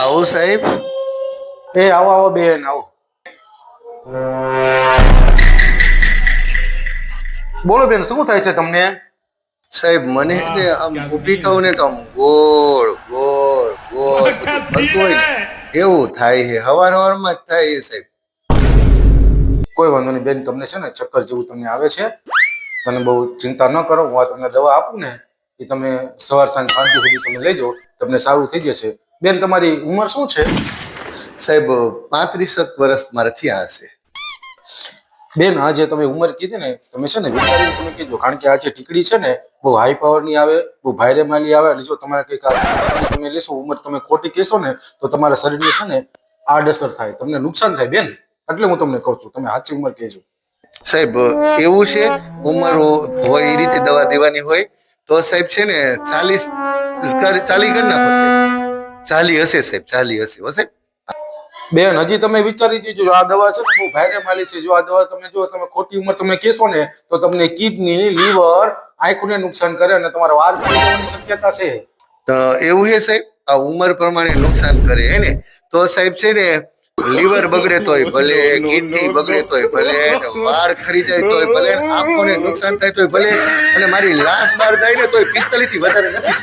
આવો સાહેબ. એ આવો આવો બેન આવો. બોલો બેન, શું થાય છે તમને? સાહેબ મને ને આમ ઊભી થવું ને તો આમ ગોળ ગોળ ગોળ બધું ફરતું હોય ને એવું થાય છે. હવારમાં જ થાય છે સાહેબ. કોઈ વાંધો નહીં બેન, તમને છે ને ચક્કર જેવું તમને આવે છે. તમે બહુ ચિંતા ન કરો, હું આ તમને દવા આપું ને એ તમે સવાર સાંજ 5 સુધી તમે લેજો, તમને સારું થઈ જશે. બેન, તમારી ઉંમર શું છે? સાહેબ 35 વર્ષ મારા થયા હશે. બેન, આ જે તમે ઉંમર કીધી ને, તમે છે ને વિચારીને તમે કીધું, કારણ કે આ જે ટીકડી છે ને બહુ હાઈ પાવર ની આવે, બહુ ભાઈરે માલી આવે. અને જો તમારે કંઈક તમે લેશો, ઉંમર તમે ખોટી કહેશો ને તો તમારા શરીરને છે ને આડઅસર થાય, તમને નુકસાન થાય બેન. એટલે હું તમને કહું છું, તમે સાચી ઉંમર કહેજો. સાહેબ એવું છે, ઉંમર હોય એ રીતે દવા દેવાની હોય તો સાહેબ છે ને 40 કરી નાખો સાહેબ. 40 હશે સાહેબ, 40 હશે હો સાહેબ. બેન, હજી તમે વિચારી દીધું, આ દવા છે ને બહુ ભાઈરે માલી છે. જો આ દવા તમે જો તમે ખોટી ઉંમર તમે કહેશો ને તો તમને કિડની, લીવર, આંખોને નુકસાન કરે અને તમારા વાળ ખરી જવાની શક્યતા છે. તો એવું છે સાહેબ, આ ઉંમર પ્રમાણે નુકસાન કરે હે ને, તો સાહેબ છે ને લીવર બગડે તોય ભલે, કિડની બગડે તોય ભલે, વાળ ખરી જાય તોય ભલે, આંખોને નુકસાન થાય તોય ભલે, અને મારી લાશ બહાર જાય ને તોય 45 થી વધારે નથી.